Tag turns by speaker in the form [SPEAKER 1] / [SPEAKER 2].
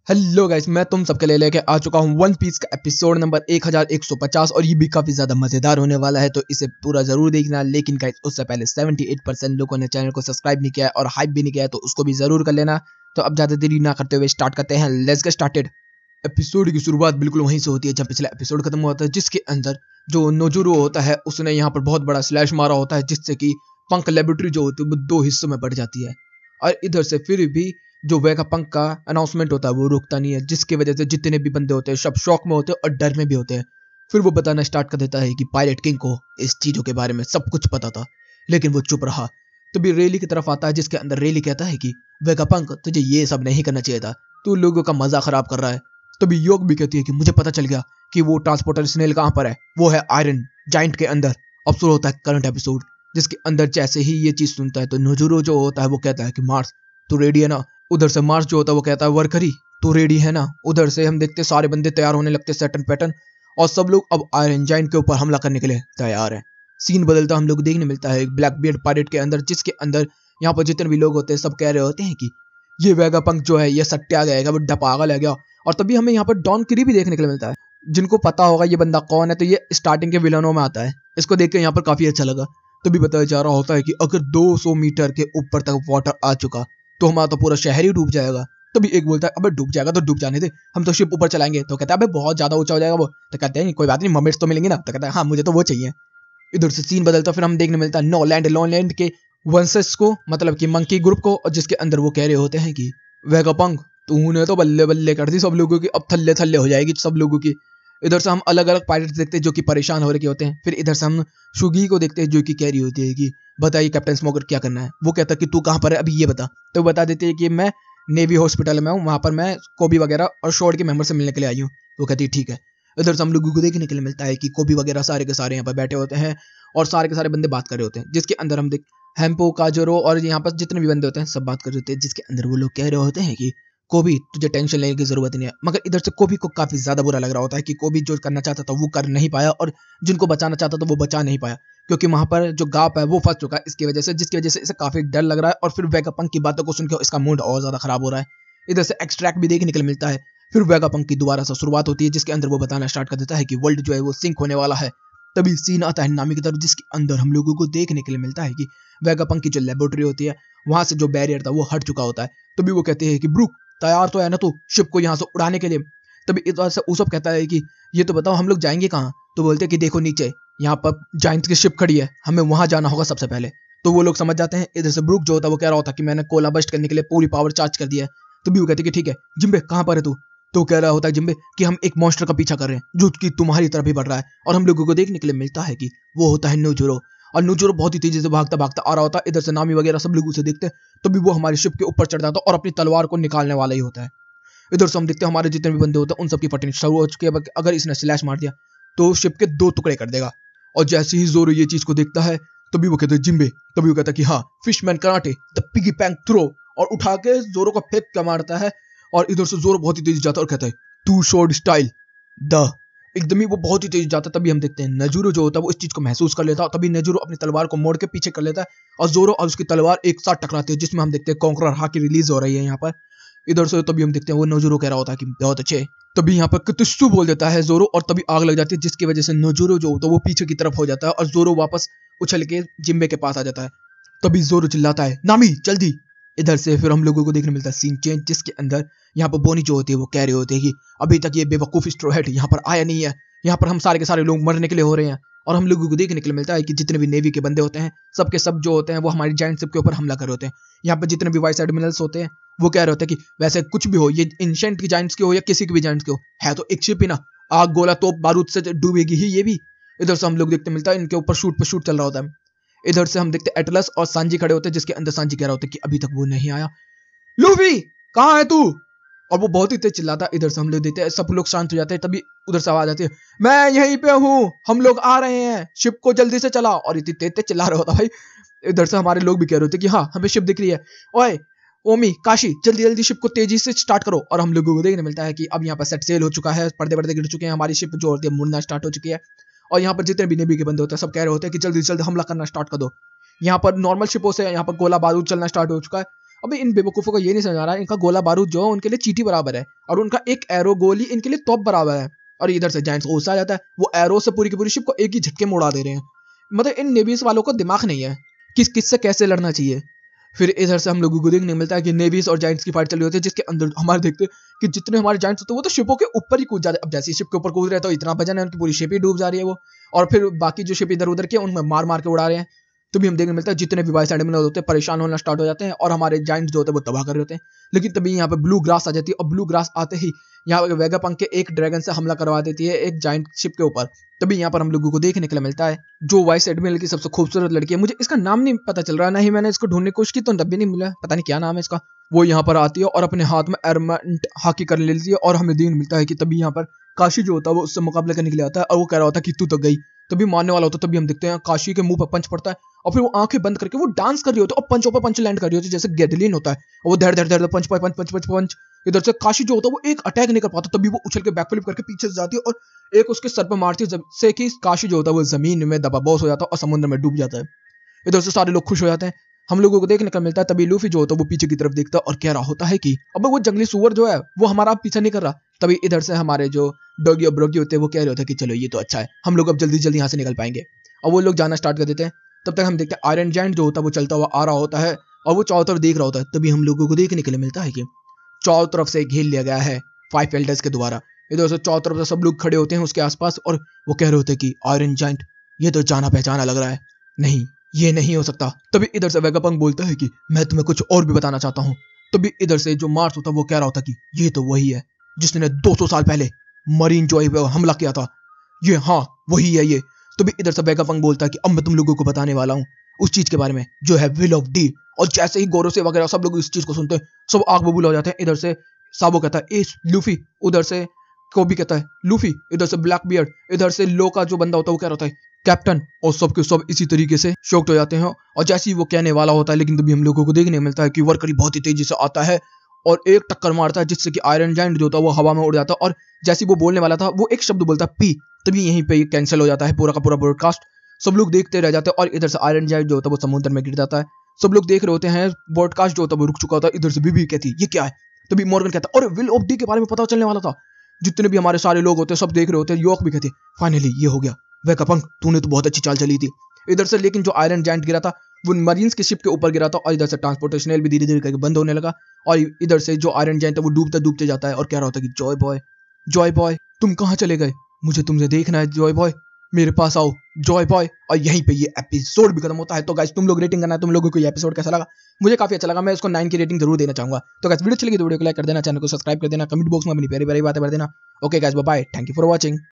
[SPEAKER 1] Hello guys, मैं तुम सबके लिए लेके आ चुका हूँ वन पीस का एपिसोड नंबर 1150 और ये भी काफी ज्यादा मजेदार होने वाला है, तो इसे पूरा जरूर देखना। लेकिन गाइस उससे पहले 78% लोगों ने चैनल को सब्सक्राइब नहीं किया है और हाइप भी नहीं किया है, तो उसको भी जरूर कर लेना। तो अब ज्यादा देरी ना करते हुए स्टार्ट करते हैं। Let's get started. एपिसोड की शुरुआत बिल्कुल वहीं से होती है जब पिछला एपिसोड खत्म हुआ था, जिसके अंदर जो नोजुरो होता है उसने यहाँ पर बहुत बड़ा स्लैश मारा होता है, जिससे कि पंख लेबोरेटरी जो होती है वो 2 हिस्सों में बढ़ जाती है। और इधर से फिर भी जो वेगापंक का अनाउंसमेंट होता है वो रुकता नहीं है, जिसकी वजह से जितने भी बंदे होते हैं सब शॉक में होते हैं और डर में भी होते हैं। फिर वो बताना स्टार्ट कर देता है कि पायरेट किंग को इस चीजों के बारे में सब कुछ पता था, लेकिन वो चुप रहा। तभी रेली की तरफ आता है, जिसके अंदर रेली कहता है कि वेगापंक, तुझे ये सब नहीं करना चाहिए था, तू लोगों का मजा खराब कर रहा है। तभी योग भी कहती है कि मुझे पता चल गया कि वो ट्रांसपोर्टर स्नेल कहाँ पर है, वो है आयरन जाइंट के अंदर। अब शुरू होता है करंट एपिसोड, जिसके अंदर जैसे ही ये चीज सुनता है तो नोजुरो जो होता है वो कहता है कि मार्स तू रेडी है ना। उधर से मार्स जो होता है वो कहता है वर्करी तू रेडी है ना। उधर से हम देखते सारे बंदे तैयार होने लगते सेटन पैटर्न, और सब लोग अब आयरन जाइंट के ऊपर हमला करने के लिए तैयार है। सीन बदलता हम लोग देखने मिलता है ब्लैक बियर्ड पायरेट के अंदर, जिसके अंदर यहाँ पर जितने भी लोग होते हैं सब कह रहे होते हैं कि ये वेगापंक जो है ये सट्टा गएगा, वो पागल है गया। और तभी हमें यहाँ पर डॉन क्री भी देखने के लिए मिलता है। जिनको पता होगा ये बंदा कौन है, तो ये स्टार्टिंग के विलनों में आता है। इसको देख के यहाँ पर काफी अच्छा लगा। तभी बताया जा रहा होता है कि अगर 200 मीटर के ऊपर तक वाटर आ चुका तो हमारा तो पूरा शहर ही डूब जाएगा। तभी एक बोलता है अबे डूब जाएगा तो डूब जाने दे, हम तो शिप ऊपर चलाएंगे। तो कहता है अबे बहुत ज्यादा ऊंचा हो जाएगा वो। तो कहते हैं कोई बात नहीं, मर्मेड्स तो मिलेंगे ना। तो कहता है हाँ मुझे तो वो चाहिए। इधर से सीन बदलता फिर हम देखने मिलता है नो लैंड के वंसेस को, मतलब कि मंकी ग्रुप को, और जिसके अंदर वो कह रहे होते हैं कि वेगापंक तूने तो बल्ले बल्ले कर दी सब लोगों की, अब थल्ले थल्ले हो जाएगी सब लोगों की। इधर से हम अलग अलग पायलट देखते हैं जो कि परेशान हो रहे होते हैं। फिर इधर से हम शुगी को देखते हैं जो कि कह रही होती है कि बताइए कैप्टन स्मोकर क्या करना है। वो कहता है कि तू कहाँ पर है अभी ये बता। तो बता देते हैं कि मैं नेवी हॉस्पिटल में हूँ, वहां पर मैं कोबी वगैरह और शोर्ड के मेंबर से मिलने के लिए आई हूँ। वो कहती है ठीक है। इधर से हम लोगों को देखने के लिए मिलता है कि कोबी वगैरह सारे के सारे यहाँ पर बैठे होते हैं और सारे के सारे बंदे बात कर रहे होते हैं, जिसके अंदर हम देख हेम्पो काजोरो और यहाँ पर जितने भी बंदे होते हैं सब बात कर रहे होते हैं, जिसके अंदर वो लोग कह रहे होते हैं कि कोबी तुझे टेंशन लेने की जरूरत नहीं है। मगर इधर से कोबी को काफी ज्यादा बुरा लग रहा होता है कि कोबी जो करना चाहता था वो कर नहीं पाया, और जिनको बचाना चाहता था वो बचा नहीं पाया, क्योंकि वहां पर जो गाप है वो फंस चुका है इसकी वजह से, जिसकी वजह से इसे काफी डर लग रहा है। और फिर वेगापंक की बातों को सुनकर इसका मूड और ज्यादा खराब हो रहा है। इधर से एक्सट्रैक्ट भी देखने के लिए मिलता है। फिर वेगापंक की दोबारा से शुरुआत होती है, जिसके अंदर वो बताना स्टार्ट कर देता है कि वर्ल्ड जो है वो सिंक होने वाला है। तभी सीन आता है नामी की तरफ, जिसके अंदर हम लोगों को देखने के लिए मिलता है कि वेगापंक की जो लेबोरेटरी होती है वहां से जो बैरियर था वो हट चुका होता है। तभी वो कहते हैं कि ब्रूक तैयार तो है ना तू शिप को यहाँ से उड़ाने के लिए। तभी इधर से उसब कहता है कि ये तो बताओ हम लोग जाएंगे कहाँ। तो बोलते हैं कि देखो नीचे यहाँ पर जायंट्स की शिप खड़ी है, हमें वहां जाना होगा सबसे पहले। तो वो लोग समझ जाते हैं। इधर से ब्रूक जो होता है वो कह रहा होता है कि मैंने कोला बस्ट करने के लिए पूरी पावर चार्ज कर दिया है। तभी वो कहते हैं कि ठीक है जिम्बे कहाँ पर है तू। तो कह रहा होता है जिम्बे कि हम एक मॉन्स्टर का पीछा कर रहे हैं जो कि तुम्हारी तरफ ही बढ़ रहा है। और हम लोगों को देखने के लिए मिलता है कि वो होता है नोजुरो, और नोजुरो बहुत ही तेजी से भागता भागता आ रहा होता है। इधर से नामी वगैरह सब लोग उसे देखते हैं, तभी वो हमारी शिप के ऊपर चढ़ जाता है और अपनी तलवार को निकालने वाला ही होता है। इधर से हम देखते हैं हमारे जितने भी बंदे होते हैं उन सबकी फटनी शुरू हो चुकी है। अगर इसने स्लैश मार दिया तो शिप के 2 टुकड़े कर देगा। और जैसे ही जोरो ये चीज को देखता है तभी वो कहते हैं जिम्बे। तभी वो कहता है कि हाँ fishman karate the piggy bank throw, और उठा के जोरो को फेंक के मारता है। और इधर से जोरो बहुत ही तेज जाता है और कहता है टू शॉर्ट स्टाइल द, एकदम ही वो बहुत ही तेज जाता है। तभी हम देखते हैं नजुरो जो होता है वो इस चीज को महसूस कर लेता है। तभी नजुरो अपनी तलवार को मोड़ के पीछे कर लेता है और जोरो और उसकी तलवार एक साथ टकराती है, जिसमें हम देखते हैं कॉन्करर हाकी रिलीज हो रही है यहाँ पर। इधर से तभी हम देखते हैं वो नोजुरो कह रहा होता है कि बहुत अच्छे। तभी यहाँ पर कितुस्सु बोल देता है जोरो, और तभी आग लग जाती है, जिसकी वजह से नोजुरो जो होता है वो पीछे की तरफ हो जाता है और जोरो वापस उछल के जिम्बे के पास आ जाता है। तभी जोरो चिल्लाता है नामी जल्दी। इधर से फिर हम लोगों को देखने मिलता है सीन चेंज, जिसके अंदर यहाँ पर बोनी जो होती है वो कह रहे होते हैं कि अभी तक ये बेवकूफ स्ट्रो हेड यहाँ पर आया नहीं है, यहाँ पर हम सारे के सारे लोग मरने के लिए हो रहे हैं। और हम लोगों को देखने के लिए मिलता है कि जितने भी नेवी के बंदे होते हैं सब के सब जो होते हैं वो हमारी जाइंट शिप के ऊपर हमला कर रहे होते हैं। यहाँ पर जितने भी वाइस एडमिरल्स होते हैं वो कह रहे होते हैं कि वैसे कुछ भी हो, ये एंशिएंट की जाइंट्स की हो या किसी की भी जाइंट्स की हो, है तो एक शिप ही ना, आग गोला तोप बारूद से डूबेगी ही ये भी। इधर से हम लोग देखते मिलता है इनके ऊपर शूट पर शूट चल रहा होता है। इधर से हम देखते एटलस और सांजी खड़े होते हैं, जिसके अंदर सांजी कह रहा होता है कि अभी तक वो नहीं आया। लूफी कहाँ है तू। और वो बहुत ही तेज चिल्लाता है। इधर से हम लोग देखते हैं सब लोग शांत हो जाते हैं। तभी उधर से आवाज आती है मैं यहीं पे हूँ, हम लोग आ रहे हैं, शिप को जल्दी से चला। और इतनी तेज तेज चिल्ला रहा होता भाई। इधर से हमारे लोग भी कह रहे होते कि हाँ हमें शिप दिख रही है, ओए ओमी काशी जल्दी जल्दी शिप को तेजी से स्टार्ट करो। और हम लोगों को देखने मिलता है कि अब यहाँ पर सेट सेल हो चुका है, पर्दे पर्दे गिर चुके हैं, हमारी शिप जो होती है मुड़ना स्टार्ट हो चुकी है। और यहाँ पर जितने भी नेवी के बंदे होते हैं सब कह रहे होते हैं कि जल्दी से जल्दी हमला करना स्टार्ट कर दो। यहाँ पर नॉर्मल शिपों से यहाँ पर गोला बारूद चलना स्टार्ट हो चुका है। अबे इन बेवकूफों को ये नहीं समझ आ रहा है, इनका गोला बारूद जो है उनके लिए चींटी बराबर है और उनका एक एरो गोली इनके लिए तोप बराबर है। और इधर से जायंट्स को गुस्सा आ जाता है, वो एरो से पूरी की पूरी शिप को एक ही झटके में उड़ा दे रहे हैं। मतलब इन नेवीज वालों को दिमाग नहीं है किससे कैसे लड़ना चाहिए। फिर इधर से हम लोगों को देखने मिलता है कि नेवीज और जायंट्स की फाइट चली होती है, जिसके अंदर हमारे देखते हैं कि जितने हमारे जायंट्स होते हैं वो तो शिपों के ऊपर ही कूद जाते हैं। अब जैसे शिप के ऊपर कूद रहे हैं तो इतना वजन है उनकी पूरी शिप ही डूब जा रही है वो, और फिर बाकी जो शिप इधर उधर की उनमें मार मार के उड़ा रहे हैं। तो भी हम देखने मिलता है जितने भी वाइस एडमिरल होते हैं परेशान होना स्टार्ट हो जाते हैं और हमारे जायंट्स जो होते हैं वो तबाह कर रहे होते हैं। लेकिन तभी यहाँ पे ब्लू ग्रास आ जाती है और ब्लू ग्रास आते ही यहाँ पे वेगापंक के एक ड्रैगन से हमला करवा देती है एक जायंट शिप के ऊपर। तभी यहाँ पर हम लोगों को देखने के लिए मिलता है जो वाइस एडमिरल की सबसे खूबसूरत लड़की है, मुझे इसका नाम नहीं पता चल रहा, नहीं मैंने इसको ढूंढने की कोशिश की तो तब भी नहीं मिला, पता नहीं क्या नाम है इसका। वो यहाँ पर आती है और अपने हाथ में एरमेंट हाकी कर लेती है और हमें देखने मिलता है कि तभी यहाँ पर काशी जो होता है वो उससे मुकाबला करने के लिए आता है और वो कह रहा होता है कि तू तो गई। तभी मारने वाला होता है, तभी हम देखते हैं काशी के मुंह पर पंच पड़ता है और फिर वो आंखें बंद करके वो डांस कर रही होती है और पंच ऊपर पंच लैंड कर रही होती है जैसे गैडलिन होता है। और वो धड़ धड़ धड़ पंच पंच पंच पंच पंच इधर से काशी जो होता है वो एक अटैक नहीं कर पाता, तभी वो उछल के बैकफ्लिप करके पीछे से जाती है और एक उसके सर पर मारती है जिससे कि काशी जो होता है वो जमीन में दबा बोस हो जाता है और समुद्र में डूब जाता है। इधर से सारे लोग खुश हो जाते हैं, हम लोगों को देखने का मिलता है। तभी लूफी जो होता है वो पीछे की तरफ देखता है और कह रहा होता है कि अब वो जंगली सुअर जो है वो हमारा पीछा नहीं कर रहा। तभी इधर से हमारे जो डॉगी और ब्रोगी होते हैं वो कह रहे होते हैं कि चलो ये तो अच्छा है, हम लोग अब जल्दी जल्दी यहाँ से निकल पाएंगे। और वो लोग जाना स्टार्ट कर देते हैं। तब तक हम देखते हैं आयरन जायंट जो होता है वो चलता हुआ आ रहा होता है और वो चारों तरफ देख रहा होता है। तभी हम लोगों को देखने के लिए मिलता है कि चारों तरफ से घेर लिया गया है 5 एल्डर्स के द्वारा। इधर से चारों तरफ से सब लोग खड़े होते हैं उसके आसपास और वो कह रहे होते हैं कि आयरन जायंट ये तो जाना पहचाना लग रहा है, नहीं ये नहीं हो सकता। तभी इधर से वेगापंक बोलता है कि मैं तुम्हें कुछ और भी बताना चाहता हूँ। तभी इधर से जो मार्स होता है वो कह रहा होता कि ये तो वही है जिसने 200 साल पहले मरीन जॉय पे हमला किया था, ये हाँ वही है ये। तभी इधर से वेगापंक बोलता है कि अब मैं तुम लोगों को बताने वाला हूँ उस चीज के बारे में जो है विल ऑफ डी। और जैसे ही गोरो से वगैरह सब लोग इस चीज को सुनते हैं सब आग बबूल हो जाते हैं। इधर से साबो कहता है ए लूफी, उधर से कोबी कहता है लूफी, इधर से ब्लैक बियर्ड, इधर से लो का जो बंदा होता है वो कह रहा है कैप्टन, और सब के सब इसी तरीके से शॉक्ड हो जाते हैं। और जैसे ही वो कहने वाला होता है लेकिन तभी हम लोगों को देखने मिलता है कि वर्करी बहुत ही तेजी से आता है और एक टक्कर मारता है जिससे कि आयरन जायंट जो होता है वो हवा में उड़ जाता है। और जैसे ही वो बोलने वाला था वो एक शब्द बोलता है पी, तभी यहीं पे कैंसिल हो जाता है पूरा का पूरा ब्रॉडकास्ट। सब लोग देखते रह जाते हैं और इधर से आयरन जायंट जो होता है वो समुद्र में गिर जाता है। सब लोग देख रहे होते हैं, ब्रॉडकास्ट जो होता है वो रुक चुका होता है। इधर से बीबी कहती है ये क्या है, तभी मॉर्गन कहता है और विल ऑफ डी के बारे में पता चलने वाला था। जितने भी हमारे सारे लोग होते हैं सब देख रहे होते हैं। यॉर्क भी कहते हैं फाइनली ये हो गया, वेगापंक तूने तो बहुत अच्छी चाल चली थी। इधर से लेकिन जो आयरन जायंट गिरा था वो मरीन्स की शिप के ऊपर गिरा था और इधर से ट्रांसपोर्टेशनल भी धीरे धीरे करके बंद होने लगा। और इधर से जो आयरन जायंट है वो डूबते डूबते जाता है और कह रहा होता है कि जॉय बॉय तुम कहाँ चले गए, मुझे तुमसे देखना है जॉय बॉय, मेरे पास आओ जॉय बॉय। और यहीं पे ये एपिसोड भी खत्म होता है। तो गाइस तुम लोग रेटिंग करना है, तुम लोगों को ये एपिसोड कैसा लगा, मुझे काफी अच्छा लगा, मैं इसको 9 की रेटिंग जरूर देना चाहूंगा। तो गाइस वीडियो अच्छी लगी तो वीडियो को लाइक कर देना, चैनल को सब्सक्राइब कर देना, कमेंट बॉक्स में अपनी प्यारी प्यारी बातें भर देना। Okay guys bye bye, thank you for watching.